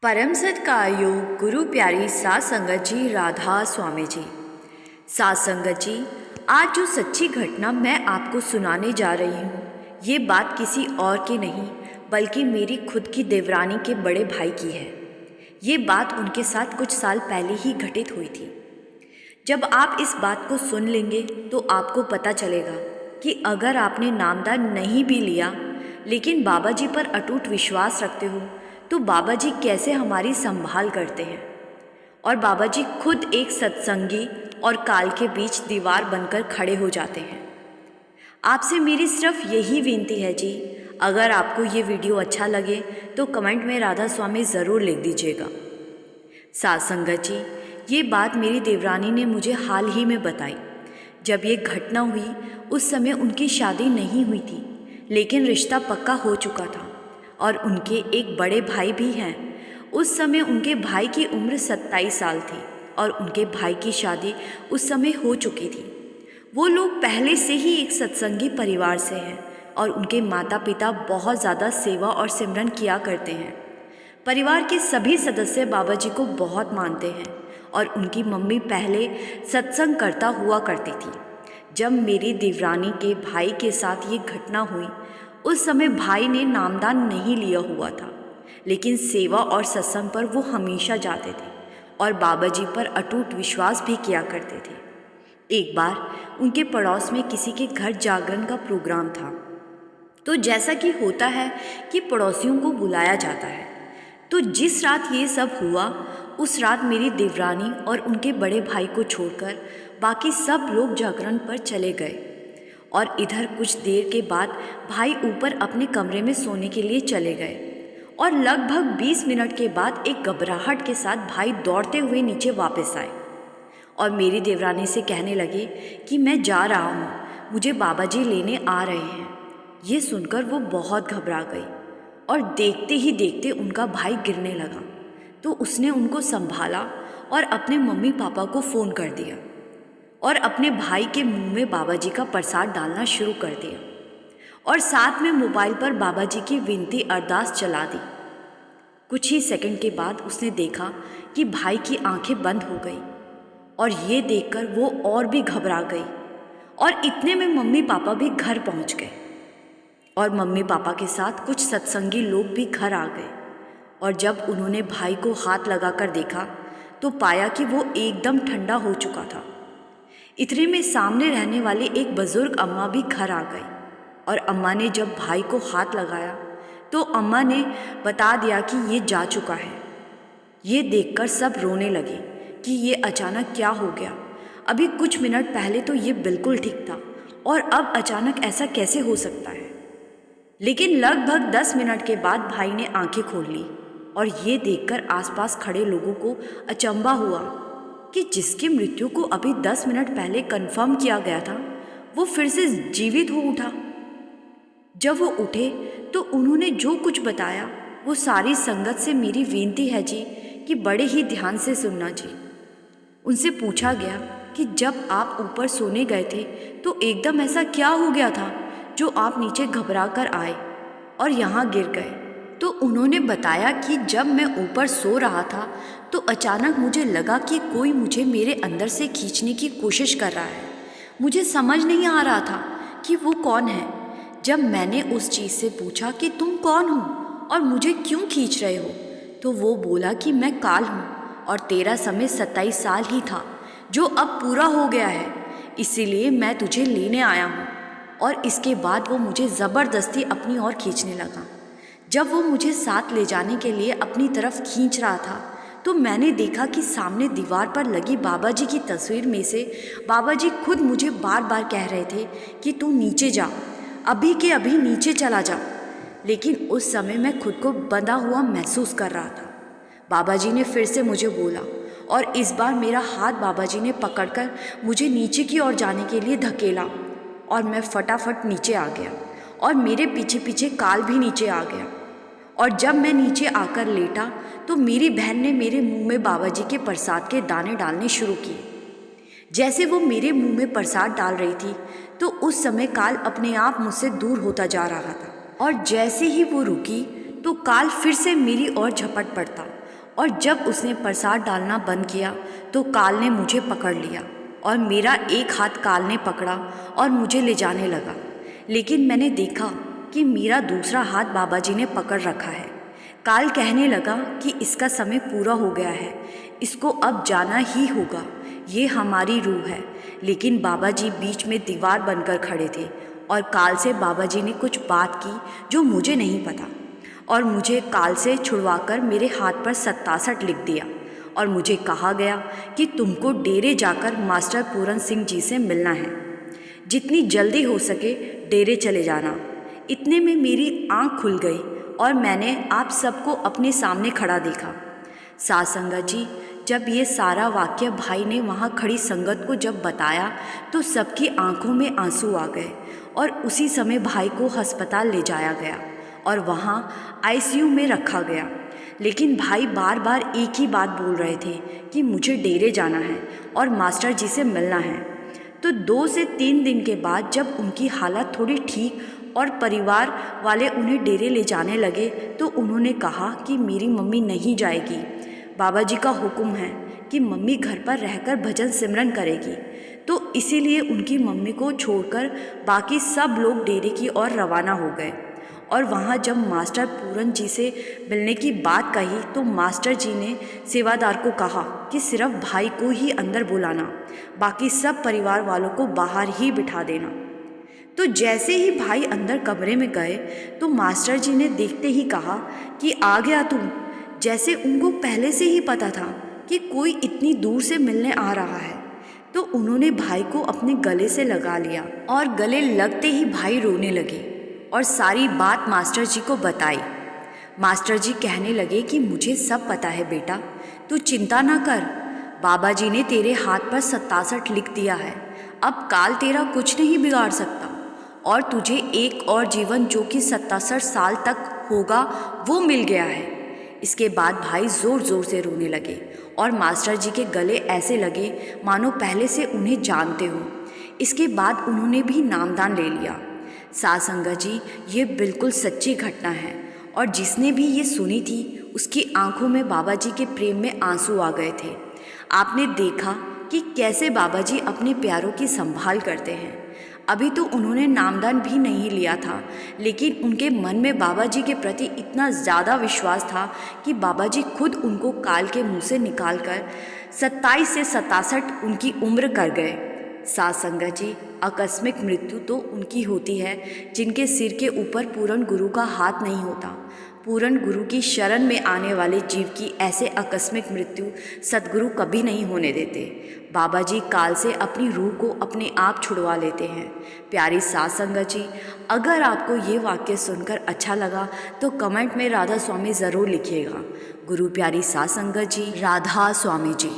परम सत्कायोग गुरु प्यारी सात संगत जी, राधा स्वामी जी। सात संगत जी, आज जो सच्ची घटना मैं आपको सुनाने जा रही हूँ, ये बात किसी और की नहीं बल्कि मेरी खुद की देवरानी के बड़े भाई की है। ये बात उनके साथ कुछ साल पहले ही घटित हुई थी। जब आप इस बात को सुन लेंगे तो आपको पता चलेगा कि अगर आपने नामदान नहीं भी लिया लेकिन बाबा जी पर अटूट विश्वास रखते हो तो बाबा जी कैसे हमारी संभाल करते हैं। और बाबा जी खुद एक सत्संगी और काल के बीच दीवार बनकर खड़े हो जाते हैं। आपसे मेरी सिर्फ यही विनती है जी, अगर आपको ये वीडियो अच्छा लगे तो कमेंट में राधा स्वामी ज़रूर लिख दीजिएगा। सात संगत जी, ये बात मेरी देवरानी ने मुझे हाल ही में बताई। जब ये घटना हुई उस समय उनकी शादी नहीं हुई थी, लेकिन रिश्ता पक्का हो चुका था और उनके एक बड़े भाई भी हैं। उस समय उनके भाई की उम्र 27 साल थी और उनके भाई की शादी उस समय हो चुकी थी। वो लोग पहले से ही एक सत्संगी परिवार से हैं और उनके माता पिता बहुत ज़्यादा सेवा और सिमरन किया करते हैं। परिवार के सभी सदस्य बाबा जी को बहुत मानते हैं और उनकी मम्मी पहले सत्संग करता हुआ करती थी। जब मेरी देवरानी के भाई के साथ ये घटना हुई उस समय भाई ने नामदान नहीं लिया हुआ था, लेकिन सेवा और सत्संग पर वो हमेशा जाते थे और बाबा जी पर अटूट विश्वास भी किया करते थे। एक बार उनके पड़ोस में किसी के घर जागरण का प्रोग्राम था, तो जैसा कि होता है कि पड़ोसियों को बुलाया जाता है, तो जिस रात ये सब हुआ उस रात मेरी देवरानी और उनके बड़े भाई को छोड़कर बाकी सब लोग जागरण पर चले गए। और इधर कुछ देर के बाद भाई ऊपर अपने कमरे में सोने के लिए चले गए और लगभग 20 मिनट के बाद एक घबराहट के साथ भाई दौड़ते हुए नीचे वापस आए और मेरी देवरानी से कहने लगे कि मैं जा रहा हूँ, मुझे बाबा जी लेने आ रहे हैं। ये सुनकर वो बहुत घबरा गई और देखते ही देखते उनका भाई गिरने लगा, तो उसने उनको संभाला और अपने मम्मी पापा को फ़ोन कर दिया और अपने भाई के मुंह में बाबा जी का प्रसाद डालना शुरू कर दिया और साथ में मोबाइल पर बाबा जी की विनती अरदास चला दी। कुछ ही सेकंड के बाद उसने देखा कि भाई की आंखें बंद हो गई और ये देखकर वो और भी घबरा गई और इतने में मम्मी पापा भी घर पहुंच गए और मम्मी पापा के साथ कुछ सत्संगी लोग भी घर आ गए। और जब उन्होंने भाई को हाथ लगाकर देखा तो पाया कि वो एकदम ठंडा हो चुका था। इतने में सामने रहने वाली एक बुजुर्ग अम्मा भी घर आ गई और अम्मा ने जब भाई को हाथ लगाया तो अम्मा ने बता दिया कि ये जा चुका है। ये देखकर सब रोने लगे कि ये अचानक क्या हो गया, अभी कुछ मिनट पहले तो ये बिल्कुल ठीक था और अब अचानक ऐसा कैसे हो सकता है। लेकिन लगभग 10 मिनट के बाद भाई ने आंखें खोल ली और ये देखकर आसपास खड़े लोगों को अचंभा हुआ कि जिसकी मृत्यु को अभी 10 मिनट पहले कंफर्म किया गया था वो फिर से जीवित हो उठा। जब वो उठे तो उन्होंने जो कुछ बताया वो सारी संगत से मेरी विनती है जी कि बड़े ही ध्यान से सुनना जी। उनसे पूछा गया कि जब आप ऊपर सोने गए थे तो एकदम ऐसा क्या हो गया था जो आप नीचे घबरा कर आए और यहाँ गिर गए। तो उन्होंने बताया कि जब मैं ऊपर सो रहा था तो अचानक मुझे लगा कि कोई मुझे मेरे अंदर से खींचने की कोशिश कर रहा है। मुझे समझ नहीं आ रहा था कि वो कौन है। जब मैंने उस चीज़ से पूछा कि तुम कौन हो और मुझे क्यों खींच रहे हो, तो वो बोला कि मैं काल हूँ और तेरा समय 27 साल ही था जो अब पूरा हो गया है, इसीलिए मैं तुझे लेने आया हूँ। और इसके बाद वो मुझे ज़बरदस्ती अपनी ओर खींचने लगा। जब वो मुझे साथ ले जाने के लिए अपनी तरफ खींच रहा था तो मैंने देखा कि सामने दीवार पर लगी बाबा जी की तस्वीर में से बाबा जी खुद मुझे बार बार कह रहे थे कि तू नीचे जा, अभी के अभी नीचे चला जा। लेकिन उस समय मैं खुद को बंधा हुआ महसूस कर रहा था। बाबा जी ने फिर से मुझे बोला और इस बार मेरा हाथ बाबा जी ने पकड़कर मुझे नीचे की ओर जाने के लिए धकेला और मैं फटाफट नीचे आ गया और मेरे पीछे पीछे काल भी नीचे आ गया। और जब मैं नीचे आकर लेटा तो मेरी बहन ने मेरे मुंह में बाबा जी के प्रसाद के दाने डालने शुरू किए। जैसे वो मेरे मुंह में प्रसाद डाल रही थी तो उस समय काल अपने आप मुझसे दूर होता जा रहा था और जैसे ही वो रुकी तो काल फिर से मेरी ओर झपट पड़ता और जब उसने प्रसाद डालना बंद किया तो काल ने मुझे पकड़ लिया और मेरा एक हाथ काल ने पकड़ा और मुझे ले जाने लगा। लेकिन मैंने देखा कि मेरा दूसरा हाथ बाबा जी ने पकड़ रखा है। काल कहने लगा कि इसका समय पूरा हो गया है, इसको अब जाना ही होगा, ये हमारी रूह है। लेकिन बाबा जी बीच में दीवार बनकर खड़े थे और काल से बाबा जी ने कुछ बात की जो मुझे नहीं पता और मुझे काल से छुड़वाकर मेरे हाथ पर 67 लिख दिया और मुझे कहा गया कि तुमको डेरे जाकर मास्टर पूरन सिंह जी से मिलना है, जितनी जल्दी हो सके डेरे चले जाना। इतने में मेरी आंख खुल गई और मैंने आप सबको अपने सामने खड़ा देखा। साध संगत जी, जब ये सारा वाक्य भाई ने वहाँ खड़ी संगत को जब बताया तो सबकी आंखों में आंसू आ गए और उसी समय भाई को अस्पताल ले जाया गया और वहाँ आईसीयू में रखा गया। लेकिन भाई बार बार एक ही बात बोल रहे थे कि मुझे डेरे जाना है और मास्टर जी से मिलना है। तो 2 से 3 दिन के बाद जब उनकी हालत थोड़ी ठीक और परिवार वाले उन्हें डेरे ले जाने लगे तो उन्होंने कहा कि मेरी मम्मी नहीं जाएगी, बाबा जी का हुक्म है कि मम्मी घर पर रहकर भजन सिमरन करेगी। तो इसीलिए उनकी मम्मी को छोड़कर बाकी सब लोग डेरे की ओर रवाना हो गए। और वहाँ जब मास्टर पूरन जी से मिलने की बात कही तो मास्टर जी ने सेवादार को कहा कि सिर्फ भाई को ही अंदर बुलाना, बाकी सब परिवार वालों को बाहर ही बिठा देना। तो जैसे ही भाई अंदर कमरे में गए तो मास्टर जी ने देखते ही कहा कि आ गया तू, जैसे उनको पहले से ही पता था कि कोई इतनी दूर से मिलने आ रहा है। तो उन्होंने भाई को अपने गले से लगा लिया और गले लगते ही भाई रोने लगे और सारी बात मास्टर जी को बताई। मास्टर जी कहने लगे कि मुझे सब पता है बेटा, तू चिंता ना कर, बाबा जी ने तेरे हाथ पर 67 लिख दिया है, अब काल तेरा कुछ नहीं बिगाड़ सकता और तुझे एक और जीवन जो कि 67 साल तक होगा वो मिल गया है। इसके बाद भाई ज़ोर ज़ोर से रोने लगे और मास्टर जी के गले ऐसे लगे मानो पहले से उन्हें जानते हो। इसके बाद उन्होंने भी नामदान ले लिया। साध संगत जी, ये बिल्कुल सच्ची घटना है और जिसने भी ये सुनी थी उसकी आंखों में बाबा जी के प्रेम में आंसू आ गए थे। आपने देखा कि कैसे बाबा जी अपने प्यारों की संभाल करते हैं। अभी तो उन्होंने नामदान भी नहीं लिया था, लेकिन उनके मन में बाबा जी के प्रति इतना ज़्यादा विश्वास था कि बाबा जी खुद उनको काल के मुंह से निकालकर 27 से 67 उनकी उम्र कर गए। साध संगत जी, आकस्मिक मृत्यु तो उनकी होती है जिनके सिर के ऊपर पूर्ण गुरु का हाथ नहीं होता। पूर्ण गुरु की शरण में आने वाले जीव की ऐसे आकस्मिक मृत्यु सद्गुरु कभी नहीं होने देते। बाबा जी काल से अपनी रूह को अपने आप छुड़वा लेते हैं। प्यारी साध संगत जी, अगर आपको ये वाक्य सुनकर अच्छा लगा तो कमेंट में राधा स्वामी ज़रूर लिखिएगा। गुरु प्यारी साध संगत जी, राधा स्वामी जी।